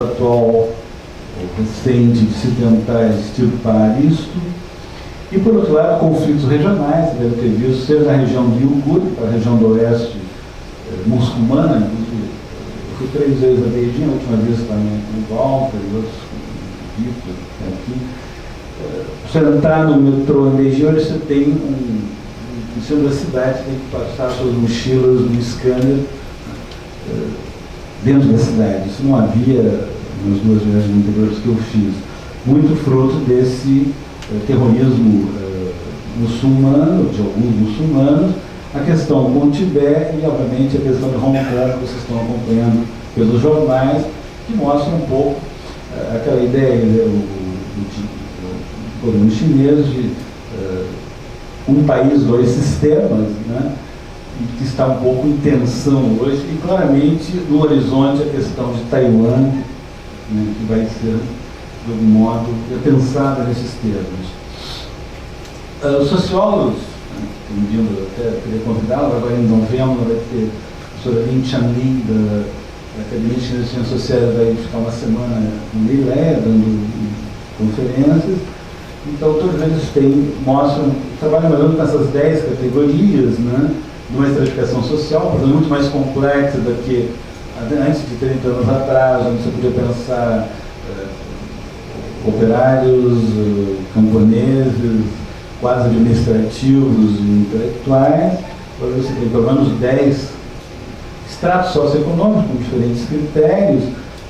atual recente de se tentar extirpar isto. E, por outro lado, conflitos regionais, você deve ter visto, seja na região do Uyghur, a região do oeste muçulmana. Eu fui 3 vezes a Beijing, a última vez também com volta e outros Vitor aqui. Você entrar no metrô em Beijing, hoje você tem no centro da cidade, tem que passar suas mochilas no scanner dentro da cidade. Isso não havia nas 2 viagens anteriores que eu fiz. Muito fruto desse terrorismo muçulmano, de alguns muçulmanos, a questão com o Tibete e, obviamente, a questão de Hong Kong, que vocês estão acompanhando pelos jornais, que mostra um pouco aquela ideia do governo chinês de um país, 2 sistemas, né, que está um pouco em tensão hoje, e claramente no horizonte a questão de Taiwan, né, que vai ser, de algum modo, pensada nesses termos. Os sociólogos, que têm vindo, até queria convidá-los, agora em novembro vai ter a professora Lin Chanli, da Academia Chinesa de Ciências Sociais, vai ficar uma semana no Leilé, dando conferências. Então, todos eles mostram, trabalham mais ou menos nessas 10 categorias, né, de uma estratificação social, portanto, muito mais complexa do que antes de 30 anos atrás, onde você podia pensar operários, camponeses, quase administrativos e intelectuais. Agora você tem pelo menos 10 estratos socioeconômicos com diferentes critérios,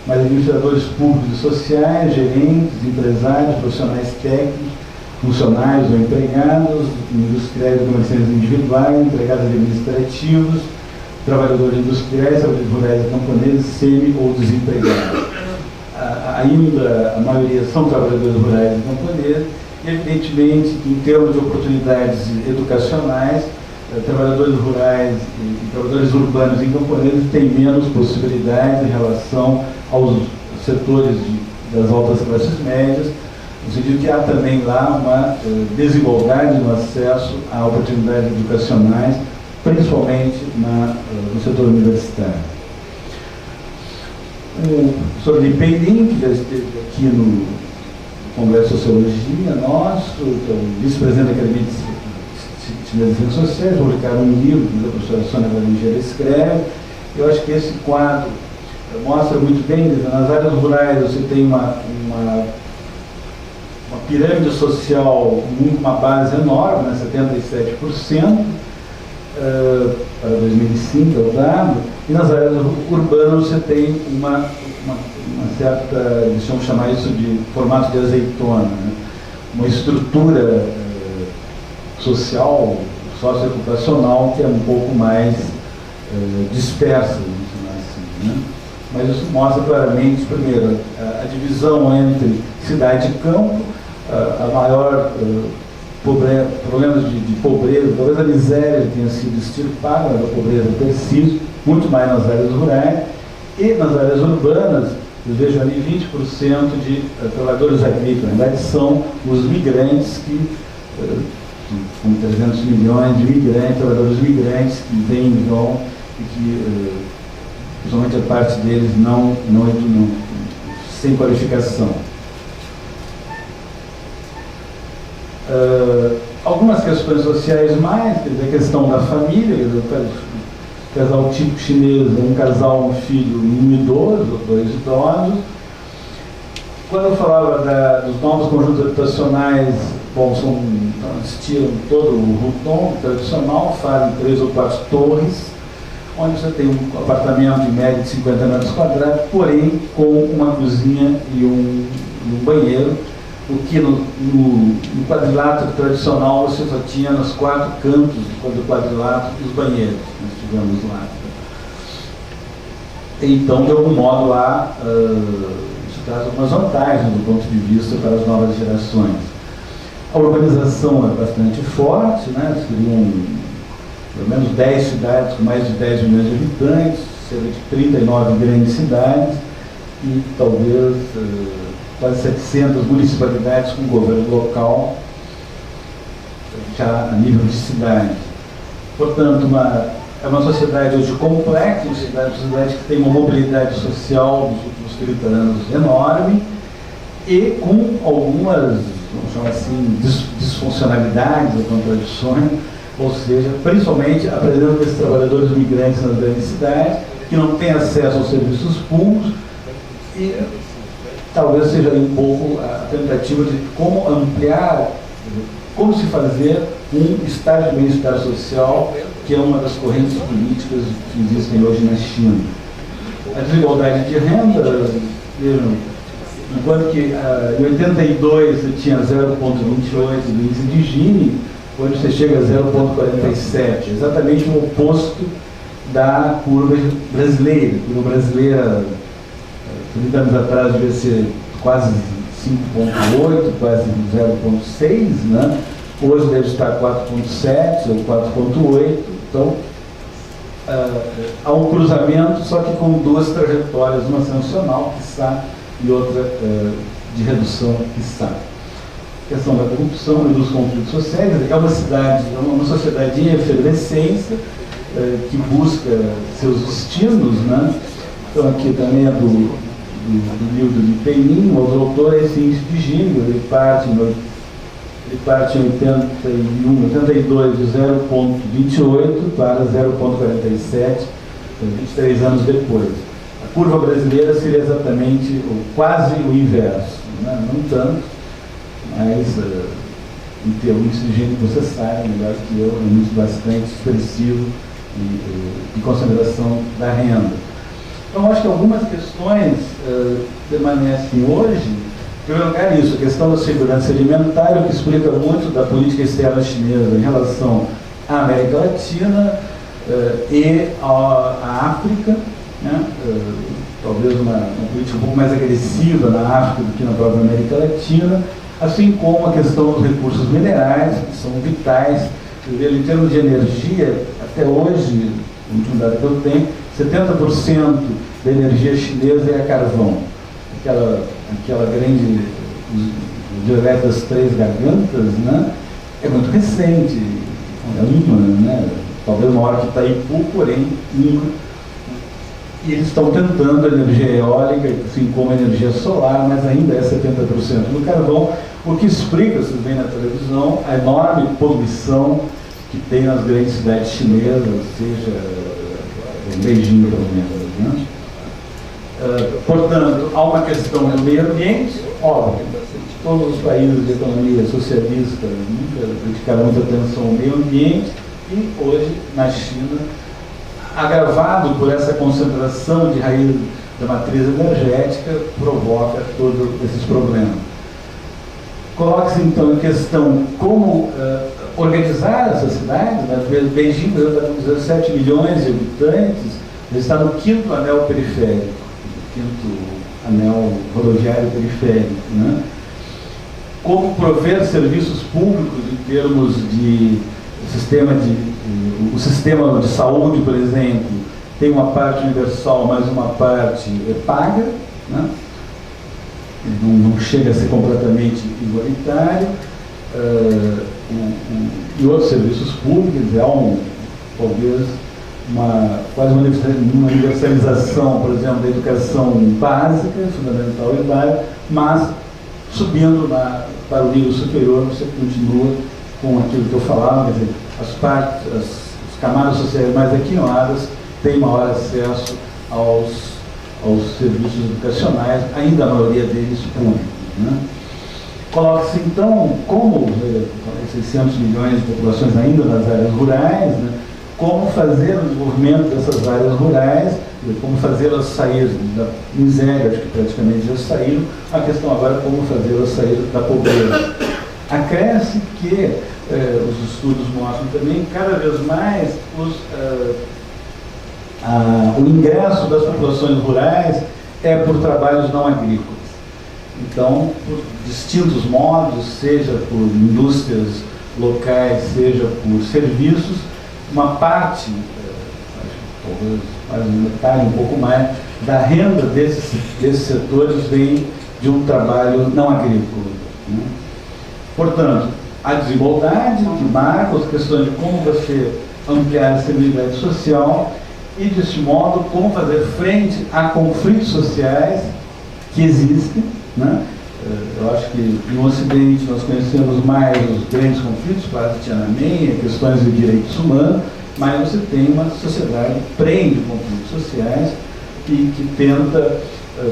mas administradores públicos e sociais, gerentes, empresários, profissionais técnicos, funcionários ou empregados, industriais e comerciantes individuais, empregados administrativos, trabalhadores industriais, trabalhadores rurais e camponeses, semi ou desempregados. Ainda a maioria são trabalhadores rurais e camponeses, e evidentemente, em termos de oportunidades educacionais, trabalhadores rurais e trabalhadores urbanos e camponeses têm menos possibilidades em relação aos setores das altas classes médias, no sentido que há também lá uma desigualdade no acesso a oportunidades educacionais, principalmente no setor universitário. O professor Li Peilin, que já esteve aqui no Congresso de Sociologia nosso, que é o vice-presidente da Academia Chinesa de Ciências Sociais, publicaram um livro que a professora Sônia Valengeira escreve. Eu acho que esse quadro mostra muito bem, nas áreas rurais você tem uma pirâmide social, uma base enorme, né, 77%, para 2005 é o dado, e nas áreas urbanas você tem uma certa, vamos chamar isso de formato de azeitona, né, uma estrutura social, socioocupacional que é um pouco mais dispersa, vamos chamar assim, né? Mas isso mostra claramente, primeiro, a divisão entre cidade e campo, a maior problemas de pobreza, talvez a miséria que tenha sido extirpada, a pobreza persiste, muito mais nas áreas rurais, e nas áreas urbanas, eu vejo ali 20% de trabalhadores agrícolas, na verdade são os migrantes com 300 milhões de migrantes, trabalhadores migrantes que vêm e vão, e que, principalmente a parte deles, não sem qualificação. Algumas questões sociais mais, quer dizer, a questão da família, o casal tipo chinês é um casal, um filho e um idoso, 2 idosos. Quando eu falava dos novos conjuntos habitacionais, bom, tiram todo o Hutong tradicional, fazem 3 ou 4 torres, onde você tem um apartamento de média de 50 metros quadrados, porém com uma cozinha e um banheiro, o que no quadrilátero tradicional você só tinha nos 4 cantos do quadrilátero os banheiros, nós tivemos lá. Então, de algum modo, isso traz algumas vantagens do ponto de vista para as novas gerações. A urbanização é bastante forte, né? Seriam pelo menos 10 cidades com mais de 10 milhões de habitantes, cerca de 39 grandes cidades e talvez quase 700 municipalidades com governo local já a nível de cidade. Portanto, é uma sociedade hoje complexa, uma sociedade que tem uma mobilidade social nos últimos 30 anos enorme e com algumas, vamos chamar assim, disfuncionalidades ou contradições, ou seja, principalmente a presença desses trabalhadores migrantes nas grandes cidades, que não têm acesso aos serviços públicos, e talvez seja um pouco a tentativa de como ampliar, como se fazer um estado de bem-estar social, que é uma das correntes políticas que existem hoje na China. A desigualdade de renda, vejam, enquanto que em 82 você tinha 0,28 do índice de Gini, hoje você chega a 0,47, exatamente o oposto da curva brasileira. A curva brasileira, 30 anos atrás, devia ser quase 5,8, quase 0,6, né? Hoje deve estar 4,7 ou 4,8. Então, há um cruzamento, só que com duas trajetórias, uma sancional, quiçá, e outra de redução, quiçá. A questão da corrupção e dos conflitos sociais, é uma sociedade em efervescência, que busca seus destinos, né? Então aqui também é do livro de Penin, o autor é esse índice de Gini, ele parte em 82 de 0,28 para 0,47, 23 anos depois. A curva brasileira seria exatamente quase o inverso, né? Não tanto, mas em ter o índice de Gini, você sabe melhor que eu, é um índice bastante expressivo de concentração da renda. Então, acho que algumas questões permanecem hoje. Em primeiro lugar, isso, a questão da segurança alimentar, o que explica muito da política externa chinesa em relação à América Latina e à África, né? Talvez uma política um pouco mais agressiva na África do que na própria América Latina, assim como a questão dos recursos minerais, que são vitais. Em termos de energia, até hoje, o último dado que eu tenho, 70% da energia chinesa é a carvão. Aquela grande direto das Três Gargantas, né, é muito recente, é uma, né, talvez maior que Itaipu, porém uma. E eles estão tentando a energia eólica, assim como a energia solar, mas ainda é 70% do carvão, o que explica, vocês veem na televisão, a enorme poluição que tem nas grandes cidades chinesas, seja em Beijing, pelo menos, né? Portanto, há uma questão do meio ambiente, óbvio, todos os países de economia socialista nunca dedicaram muita atenção ao meio ambiente, e hoje, na China, agravado por essa concentração de raiz da matriz energética, provoca todos esses problemas. Coloca-se então em questão como organizar essa cidade, né? Beijing está com 17 milhões de habitantes, está no 5º anel periférico, 5º anel rodoviário periférico, né? Como prover serviços públicos em termos de o sistema de saúde, por exemplo, tem uma parte universal, mas uma parte paga, né? Não chega a ser completamente igualitário, e outros serviços públicos, talvez quase uma universalização, por exemplo, da educação básica, fundamental e básica, mas subindo para o nível superior, você continua com aquilo que eu falava, quer dizer, as camadas sociais mais aquinadas têm maior acesso aos serviços educacionais, ainda a maioria deles públicos, né? Coloca-se então como 600 milhões de populações ainda nas áreas rurais, né? Como fazer o desenvolvimento dessas áreas rurais, como fazê-las sair da miséria, acho que praticamente já saíram, a questão agora é como fazê-las sair da pobreza. Acresce que os estudos mostram também cada vez mais o ingresso das populações rurais é por trabalhos não agrícolas. Então, por distintos modos, seja por indústrias locais, seja por serviços, uma parte, talvez mais um detalhe, um pouco mais, da renda desses setores vem de um trabalho não agrícola, né? Portanto, a desigualdade que marca as questões de como você ampliar a sensibilidade social e, desse modo, como fazer frente a conflitos sociais que existem, né? Eu acho que no Ocidente nós conhecemos mais os grandes conflitos, para Tiananmen, questões de direitos humanos, mas você tem uma sociedade que prende conflitos sociais e que tenta,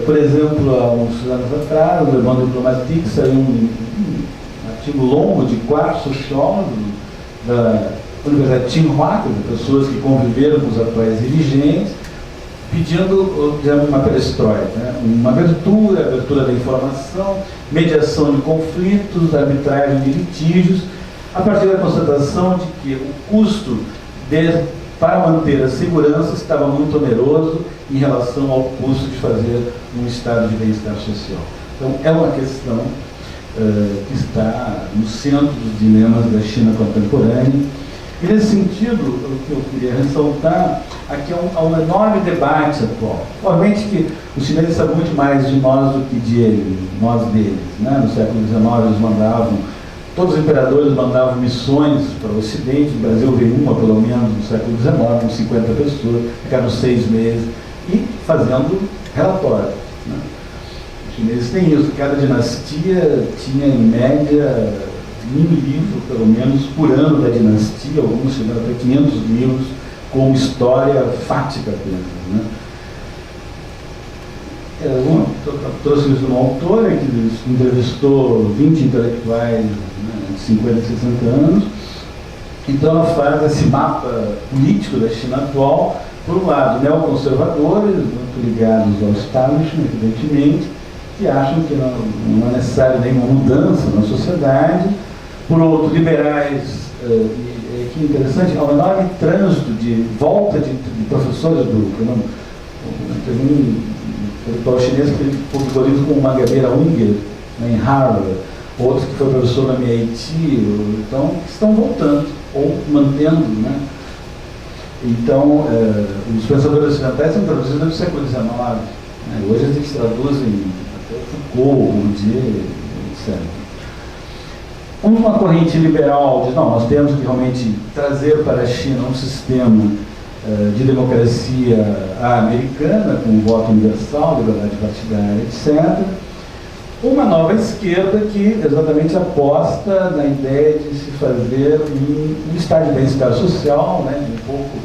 por exemplo, há uns anos atrás, o Le Monde Diplomatique saiu um artigo longo de 4 sociólogos da Universidade Tsinghua, pessoas que conviveram com os atuais dirigentes, pedindo, digamos, uma perestroika, né? Uma abertura da informação, mediação de conflitos, arbitragem de litígios, a partir da constatação de que o custo para manter a segurança estava muito oneroso em relação ao custo de fazer um estado de bem-estar social. Então, é uma questão que está no centro dos dilemas da China contemporânea. E, nesse sentido, o que eu queria ressaltar aqui é um enorme debate atual. Obviamente que os chineses sabem muito mais de nós do que nós deles, né? No século XIX eles mandavam, todos os imperadores mandavam missões para o Ocidente, o Brasil veio uma pelo menos no século XIX, com 50 pessoas, a cada 6 meses, e fazendo relatórios, né? Os chineses têm isso, cada dinastia tinha em média 1.000 livros, pelo menos, por ano da dinastia, alguns chegando até 500 livros, com história fática apenas, né? Trouxe isso de uma autora que entrevistou 20 intelectuais, né, de 50 e 60 anos. Então ela faz esse mapa político da China atual, por um lado, neoconservadores, muito ligados ao establishment, evidentemente, que acham que não é necessário nenhuma mudança na sociedade. Por outro, liberais, que interessante, há um enorme trânsito de volta de professores teve um intelectual chinês que publicou livro com uma Gabriela Unger, né, em Harvard, outros que foi professor na MIT, então, que estão voltando, ou mantendo, né? Então, os pensadores ocidentais são traduzidos no século XIX, né? Hoje a gente traduzem até Foucault, Bourdieu, etc. Uma corrente liberal diz, não, nós temos que realmente trazer para a China um sistema de democracia americana, com voto universal, liberdade partidária, etc. Uma nova esquerda que exatamente aposta na ideia de se fazer um estado de bem-estar social, né, de um pouco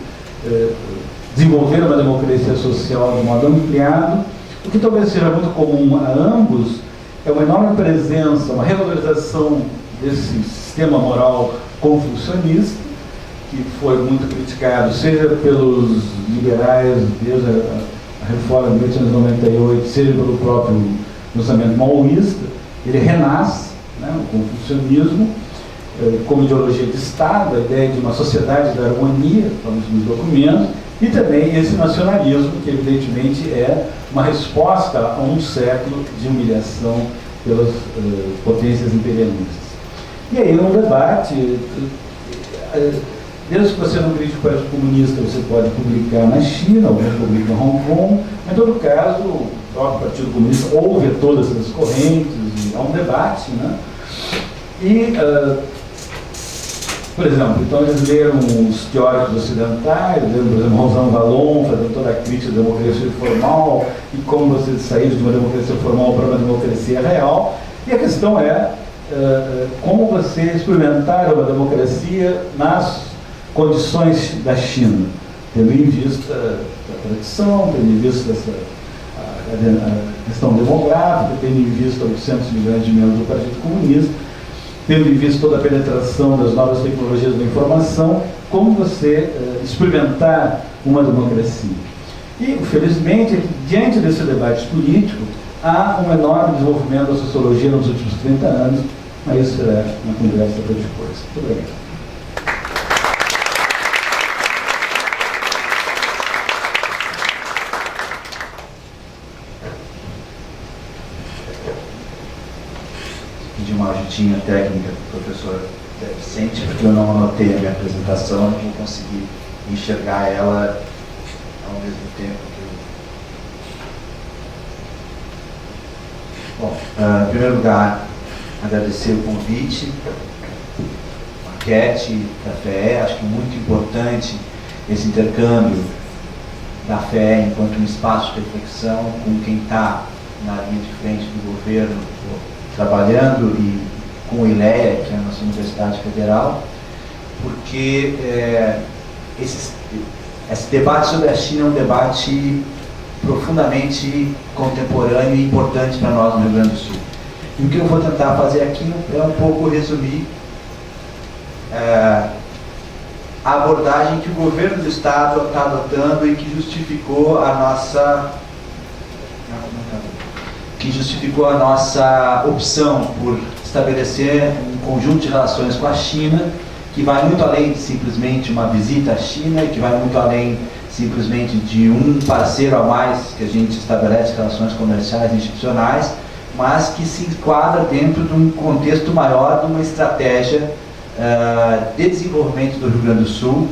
desenvolver uma democracia social de modo ampliado. O que talvez seja muito comum a ambos é uma enorme presença, uma revalorização desse sistema moral confucionista, que foi muito criticado, seja pelos liberais desde a reforma de 1898, seja pelo próprio pensamento maoísta. Ele renasce, né, o confucionismo, como ideologia de Estado, a ideia de uma sociedade da harmonia, falamos nos documentos, e também esse nacionalismo, que evidentemente é uma resposta a um século de humilhação pelas potências imperialistas. E aí um debate, desde que você não crítico para o comunista, você pode publicar na China, alguns publicam em Hong Kong, mas em todo caso, o próprio Partido Comunista ouve todas essas correntes, e há um debate, né? E, por exemplo, então eles leram os teóricos ocidentais, leram, por exemplo, Rosan Vallon, fazendo toda a crítica da democracia formal, e como você sair de uma democracia formal para uma democracia real, e a questão é como você experimentar uma democracia nas condições da China, tendo em vista a tradição, tendo em vista a questão demográfica, tendo em vista 800 milhões de membros do Partido Comunista, tendo em vista toda a penetração das novas tecnologias da informação, como você experimentar uma democracia. E, felizmente, diante desse debate político, há um enorme desenvolvimento da sociologia nos últimos 30 anos, mas isso será uma conversa para depois. Muito obrigado. Pedir uma ajudinha técnica do professor Vicente, porque eu não anotei a minha apresentação, não vou conseguir enxergar ela ao mesmo tempo que eu... Bom, em primeiro lugar, agradecer o convite. CAT, da FEE. Acho que é muito importante esse intercâmbio da FEE enquanto um espaço de reflexão com quem está na linha de frente do governo, trabalhando, e com a ILEA, que é a nossa Universidade Federal, porque esse debate sobre a China é um debate profundamente contemporâneo e importante para nós no Rio Grande do Sul. E o que eu vou tentar fazer aqui é um pouco resumir a abordagem que o governo do Estado está adotando e que justificou a nossa opção por estabelecer um conjunto de relações com a China, que vai muito além de simplesmente uma visita à China, e que vai muito além simplesmente de um parceiro a mais que a gente estabelece relações comerciais e institucionais, mas que se enquadra dentro de um contexto maior, de uma estratégia de desenvolvimento do Rio Grande do Sul,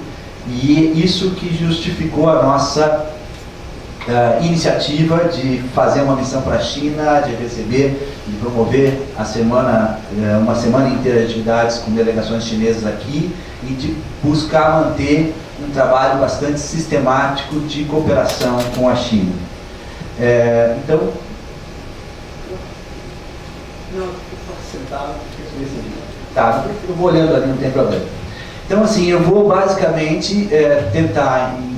e isso que justificou a nossa iniciativa de fazer uma missão para a China, de receber, de promover uma semana inteira de atividades com delegações chinesas aqui, e de buscar manter um trabalho bastante sistemático de cooperação com a China. Então... Não, eu posso sentar, tá, eu vou olhando ali, não tem problema. Então, assim, eu vou basicamente tentar, em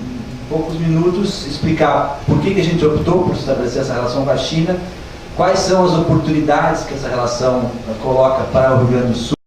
poucos minutos, explicar por que a gente optou por estabelecer essa relação com a China, quais são as oportunidades que essa relação coloca para o Rio Grande do Sul,